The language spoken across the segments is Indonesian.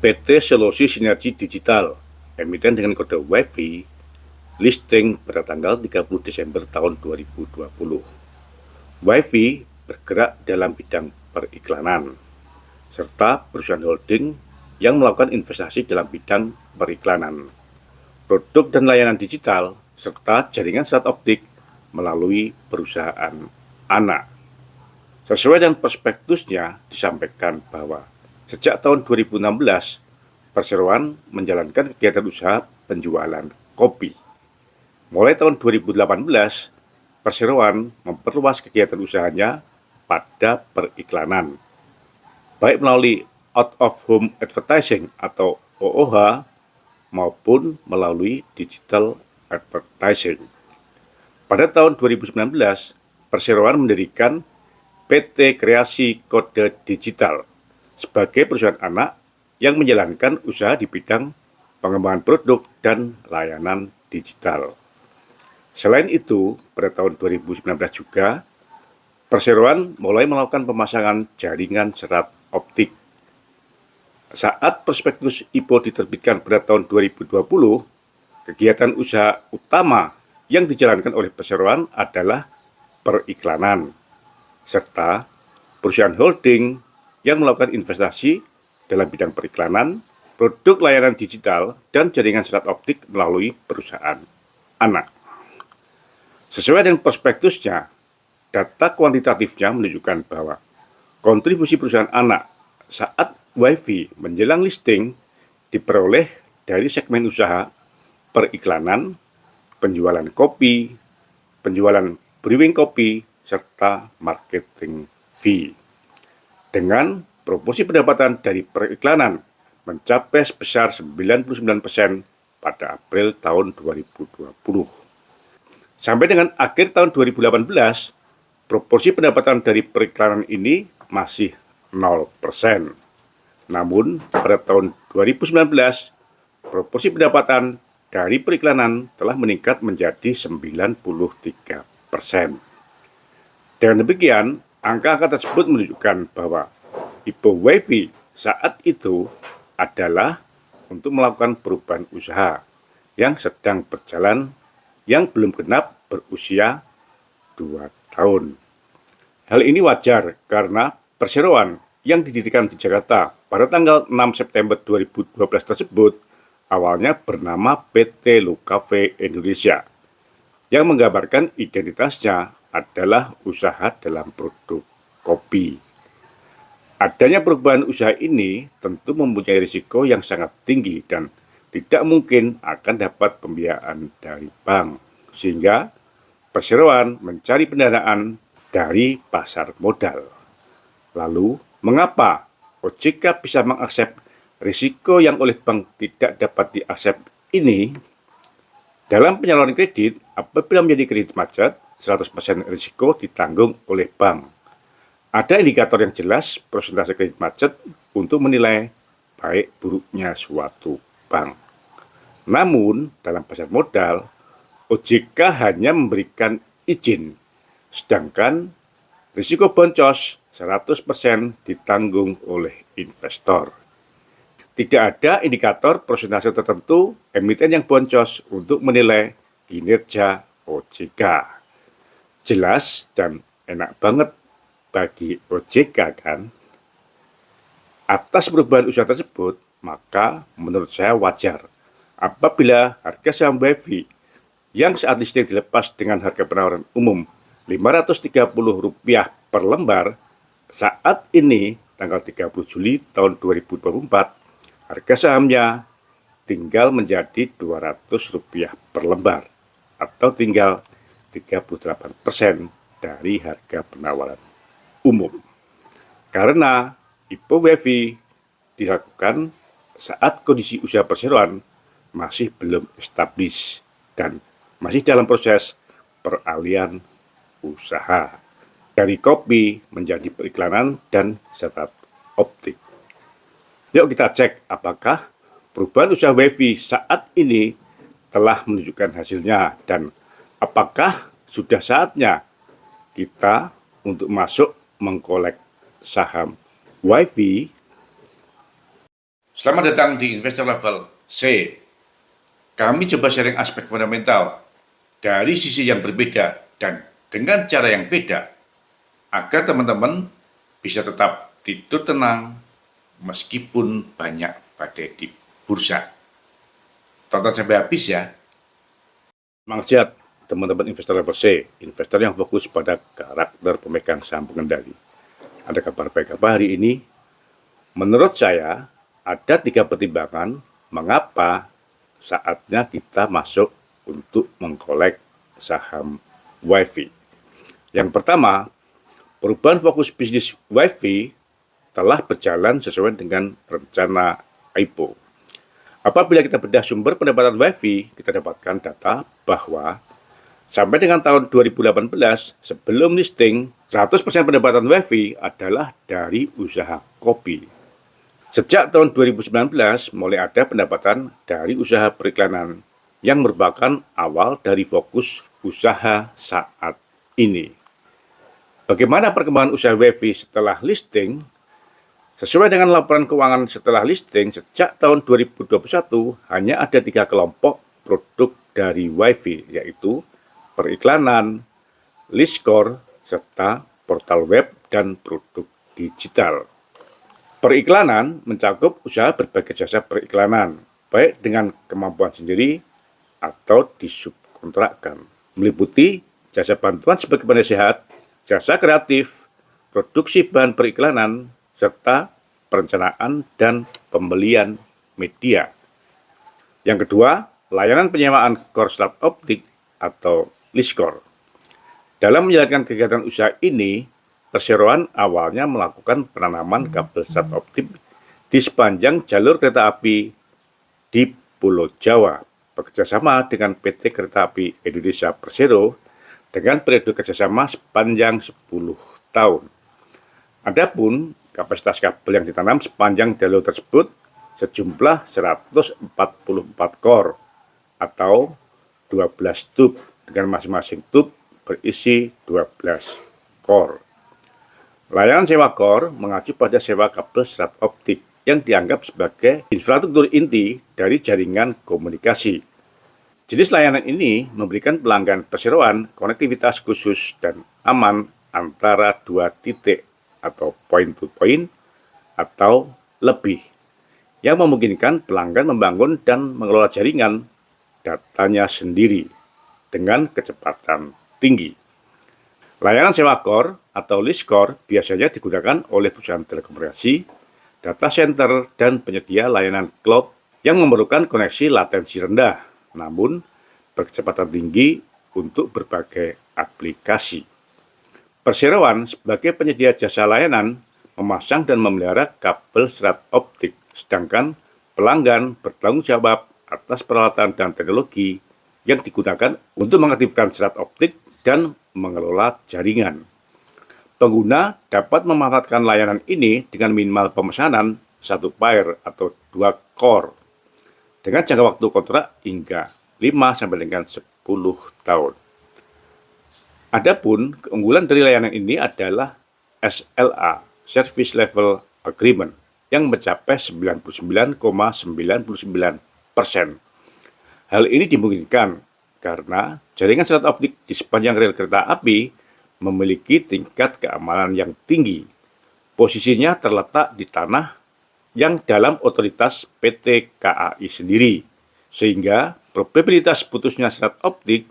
PT Solusi Sinergi Digital, emiten dengan kode WiFi, listing pada tanggal 30 Desember tahun 2020. WiFi bergerak dalam bidang periklanan, serta perusahaan holding yang melakukan investasi dalam bidang periklanan, produk dan layanan digital, serta jaringan serat optik melalui perusahaan anak. Sesuai dengan prospektusnya disampaikan bahwa sejak tahun 2016, perseroan menjalankan kegiatan usaha penjualan kopi. Mulai tahun 2018, perseroan memperluas kegiatan usahanya pada periklanan, baik melalui out of home advertising atau OOH maupun melalui digital advertising. Pada tahun 2019, perseroan mendirikan PT Kreasi Kode Digital sebagai perusahaan anak yang menjalankan usaha di bidang pengembangan produk dan layanan digital. Selain itu, pada tahun 2019 juga, perseroan mulai melakukan pemasangan jaringan serat optik. Saat prospektus IPO diterbitkan pada tahun 2020, kegiatan usaha utama yang dijalankan oleh perseroan adalah periklanan, serta perusahaan holding yang melakukan investasi dalam bidang periklanan, produk layanan digital, dan jaringan serat optik melalui perusahaan anak. Sesuai dengan prospektusnya, data kuantitatifnya menunjukkan bahwa kontribusi perusahaan anak saat WiFi menjelang listing diperoleh dari segmen usaha periklanan, penjualan kopi, penjualan brewing kopi, serta marketing fee. Dengan proporsi pendapatan dari periklanan mencapai sebesar 99% pada April tahun 2020. Sampai dengan akhir tahun 2018, proporsi pendapatan dari periklanan ini masih 0%. Namun, pada tahun 2019, proporsi pendapatan dari periklanan telah meningkat menjadi 93%. Dengan demikian, angka-angka tersebut menunjukkan bahwa IPO WiFi saat itu adalah untuk melakukan perubahan usaha yang sedang berjalan yang belum genap berusia 2 tahun. Hal ini wajar karena perseroan yang didirikan di Jakarta pada tanggal 6 September 2012 tersebut awalnya bernama PT Locafe Indonesia, yang menggambarkan identitasnya adalah usaha dalam produk kopi. Adanya perubahan usaha ini tentu mempunyai risiko yang sangat tinggi dan tidak mungkin akan dapat pembiayaan dari bank, sehingga perseroan mencari pendanaan dari pasar modal. Lalu, mengapa OJK bisa mengaksep risiko yang oleh bank tidak dapat diaksep ini? Dalam penyaluran kredit, apabila menjadi kredit macet, 100% risiko ditanggung oleh bank. Ada indikator yang jelas persentase kredit macet untuk menilai baik buruknya suatu bank. Namun, dalam pasar modal, OJK hanya memberikan izin, sedangkan risiko boncos 100% ditanggung oleh investor. Tidak ada indikator persentase tertentu emiten yang boncos untuk menilai kinerja OJK. Jelas dan enak banget bagi OJK kan? Atas perubahan usaha tersebut, maka menurut saya wajar apabila harga saham WiFi yang saat listing dilepas dengan harga penawaran umum Rp530 per lembar, saat ini tanggal 30 Juli tahun 2024, harga sahamnya tinggal menjadi Rp200 per lembar atau tinggal 38% dari harga penawaran umum. Karena IPO WiFi dilakukan saat kondisi usaha perseroan masih belum establis dan masih dalam proses peralihan usaha dari kopi menjadi periklanan dan serat optik. Yuk kita cek apakah perubahan usaha WiFi saat ini telah menunjukkan hasilnya dan apakah sudah saatnya kita untuk masuk mengkolek saham WiFi. Selamat datang di Investor Level C. Kami coba sharing aspek fundamental dari sisi yang berbeda dan dengan cara yang beda agar teman-teman bisa tetap tidur tenang meskipun banyak badai di bursa. Tonton sampai habis ya. Semangat teman-teman investor level C, investor yang fokus pada karakter pemegang saham pengendali. Ada kabar baik apa hari ini? Menurut saya, ada 3 pertimbangan mengapa saatnya kita masuk untuk mengkolek saham WiFi. Yang pertama, perubahan fokus bisnis WiFi telah berjalan sesuai dengan rencana IPO. Apabila kita bedah sumber pendapatan WiFi, kita dapatkan data bahwa sampai dengan tahun 2018, sebelum listing, 100% pendapatan WiFi adalah dari usaha kopi. Sejak tahun 2019, mulai ada pendapatan dari usaha periklanan yang merupakan awal dari fokus usaha saat ini. Bagaimana perkembangan usaha WiFi setelah listing? Sesuai dengan laporan keuangan setelah listing, sejak tahun 2021 hanya ada 3 kelompok produk dari WiFi, yaitu periklanan, listcore, serta portal web dan produk digital. Periklanan mencakup usaha berbagai jasa periklanan, baik dengan kemampuan sendiri atau disubkontrakkan, meliputi jasa bantuan sebagai penasehat, jasa kreatif, produksi bahan periklanan, serta perencanaan dan pembelian media. Yang kedua, layanan penyewaan korslet optik atau listcore. Dalam menjalankan kegiatan usaha ini, perseroan awalnya melakukan penanaman kabel strat optik di sepanjang jalur kereta api di Pulau Jawa, bekerjasama dengan PT Kereta Api Indonesia Persero dengan periode kerjasama sepanjang 10 tahun. Adapun kapasitas kabel yang ditanam sepanjang jalur tersebut sejumlah 144 core atau 12 tub dengan masing-masing tub berisi 12 core. Layanan sewa core mengacu pada sewa kabel strat optik yang dianggap sebagai infrastruktur inti dari jaringan komunikasi. Jenis layanan ini memberikan pelanggan perseroan konektivitas khusus dan aman antara 2 titik atau point to point atau lebih, yang memungkinkan pelanggan membangun dan mengelola jaringan datanya sendiri dengan kecepatan tinggi. Layanan sewa core atau lease core biasanya digunakan oleh perusahaan telekomunikasi, data center, dan penyedia layanan cloud yang memerlukan koneksi latensi rendah, namun berkecepatan tinggi untuk berbagai aplikasi. Perseroan sebagai penyedia jasa layanan memasang dan memelihara kabel strat optik, sedangkan pelanggan bertanggung jawab atas peralatan dan teknologi yang digunakan untuk mengaktifkan strat optik dan mengelola jaringan. Pengguna dapat memanfaatkan layanan ini dengan minimal pemesanan 1 pair atau 2 core dengan jangka waktu kontrak hingga 5 sampai dengan 10 tahun. Adapun keunggulan dari layanan ini adalah SLA, Service Level Agreement, yang mencapai 99,99%. Hal ini dimungkinkan karena jaringan strat optik di sepanjang rel kereta api memiliki tingkat keamanan yang tinggi. Posisinya terletak di tanah yang dalam otoritas PT KAI sendiri, sehingga probabilitas putusnya strat optik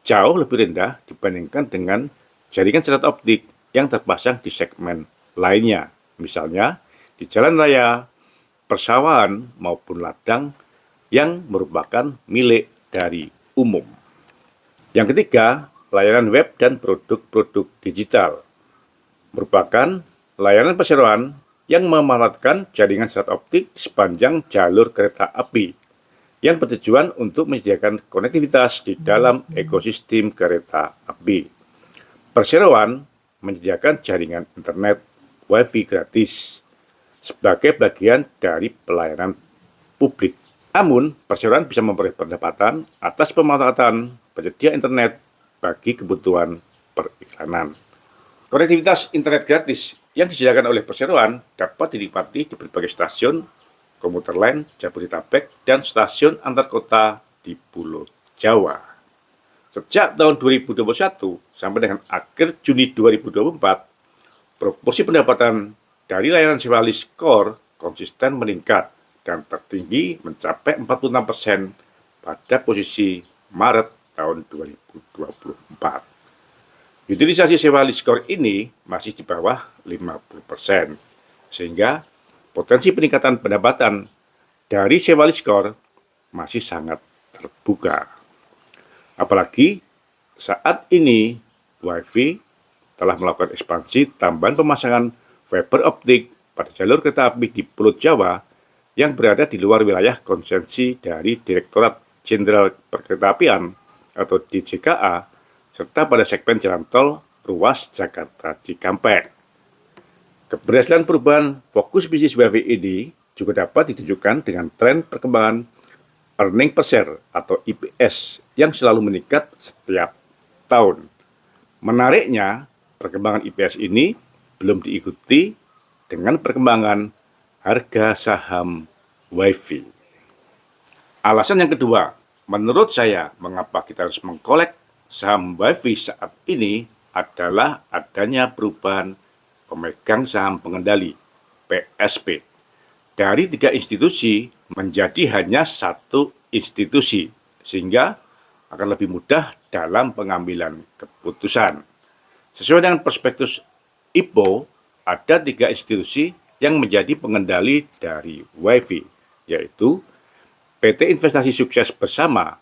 jauh lebih rendah dibandingkan dengan jaringan strat optik yang terpasang di segmen lainnya, misalnya di jalan raya, persawahan, maupun ladang yang merupakan milik dari umum. Yang ketiga, layanan web dan produk-produk digital merupakan layanan perseroan yang memanfaatkan jaringan strat optik sepanjang jalur kereta api yang bertujuan untuk menyediakan konektivitas di dalam ekosistem kereta api. Perseroan menyediakan jaringan internet WiFi gratis sebagai bagian dari pelayanan publik. Namun, perseroan bisa memperoleh pendapatan atas pemanfaatan penyedia internet bagi kebutuhan periklanan. Konektivitas internet gratis yang disediakan oleh perseroan dapat dinikmati di berbagai stasiun komuter lain Jabodetabek, dan stasiun antar kota di Pulau Jawa. Sejak tahun 2021 sampai dengan akhir Juni 2024, proporsi pendapatan dari layanan sewa lease core konsisten meningkat dan tertinggi mencapai 46% pada posisi Maret tahun 2024. Utilisasi sewa lease core ini masih di bawah 50%, sehingga potensi peningkatan pendapatan dari sewa lease core masih sangat terbuka. Apalagi saat ini WiFi telah melakukan ekspansi tambahan pemasangan fiber optik pada jalur kereta api di Pulau Jawa yang berada di luar wilayah konsensi dari Direktorat Jenderal Perkeretaapian atau DJKA, serta pada segmen jalan tol ruas Jakarta Cikampek. Keberhasilan perubahan fokus bisnis WiFi ini juga dapat ditunjukkan dengan tren perkembangan earning per share atau EPS yang selalu meningkat setiap tahun. Menariknya, perkembangan EPS ini belum diikuti dengan perkembangan harga saham WiFi. Alasan yang kedua, menurut saya mengapa kita harus mengkolek saham WiFi saat ini adalah adanya perubahan pemegang saham pengendali (PSP) dari 3 institusi menjadi hanya 1 institusi, sehingga akan lebih mudah dalam pengambilan keputusan. Sesuai dengan prospektus IPO, ada 3 institusi yang menjadi pengendali dari WiFi, yaitu PT Investasi Sukses Bersama,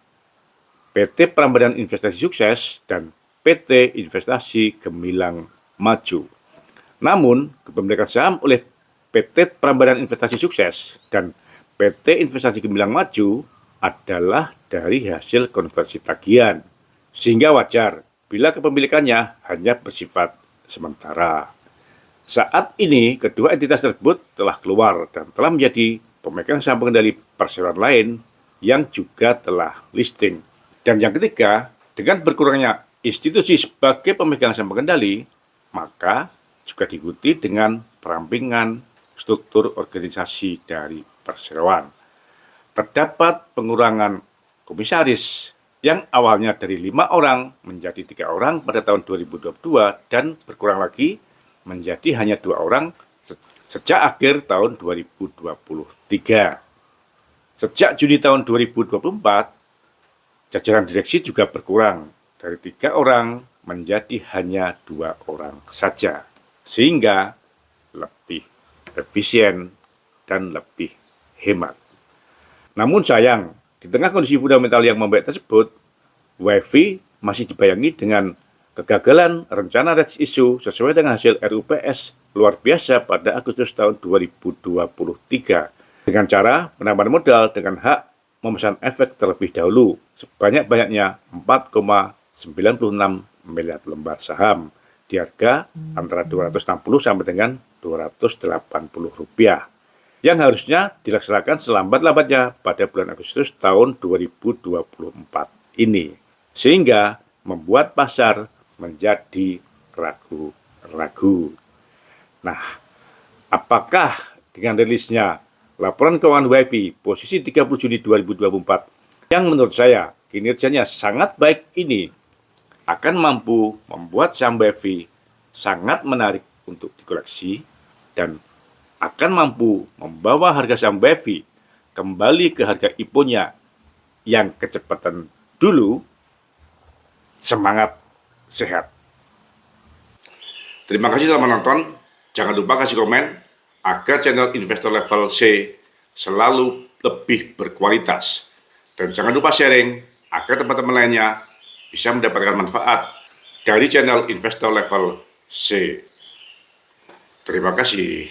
PT Prambanan Investasi Sukses, dan PT Investasi Gemilang Maju. Namun, kepemilikan saham oleh PT Prambanan Investasi Sukses dan PT Investasi Gemilang Maju adalah dari hasil konversi tagihan, sehingga wajar bila kepemilikannya hanya bersifat sementara. Saat ini, kedua entitas tersebut telah keluar dan telah menjadi pemegang saham pengendali perseroan lain yang juga telah listing. Dan yang ketiga, dengan berkurangnya institusi sebagai pemegang saham pengendali, maka juga diikuti dengan perampingan struktur organisasi dari perseroan. Terdapat pengurangan komisaris yang awalnya dari 5 orang menjadi 3 orang pada tahun 2022 dan berkurang lagi menjadi hanya 2 orang sejak akhir tahun 2023. Sejak Juni tahun 2024, jajaran direksi juga berkurang dari 3 orang menjadi hanya 2 orang saja, sehingga lebih efisien dan lebih hemat. Namun sayang, di tengah kondisi fundamental yang membaik tersebut, WiFi masih dibayangi dengan kegagalan rencana rights issue sesuai dengan hasil RUPS luar biasa pada Agustus tahun 2023 dengan cara penambahan modal dengan hak memesan efek terlebih dahulu sebanyak-banyaknya 4,96 miliar lembar saham di harga antara 260 sampai dengan 280 rupiah yang harusnya dilaksanakan selambat-lambatnya pada bulan Agustus tahun 2024 ini, sehingga membuat pasar menjadi ragu-ragu. Nah, apakah dengan rilisnya laporan keuangan WiFi posisi 30 Juni 2024 yang menurut saya kinerjanya sangat baik ini akan mampu membuat saham WiFi sangat menarik untuk dikoleksi dan akan mampu membawa harga saham WiFi kembali ke harga IPO-nya yang kecepatan dulu? Semangat, sehat. Terima kasih telah menonton. Jangan lupa kasih komen agar channel Investor Level C selalu lebih berkualitas. Dan jangan lupa sharing agar teman-teman lainnya bisa mendapatkan manfaat dari channel Investor Level C. Terima kasih.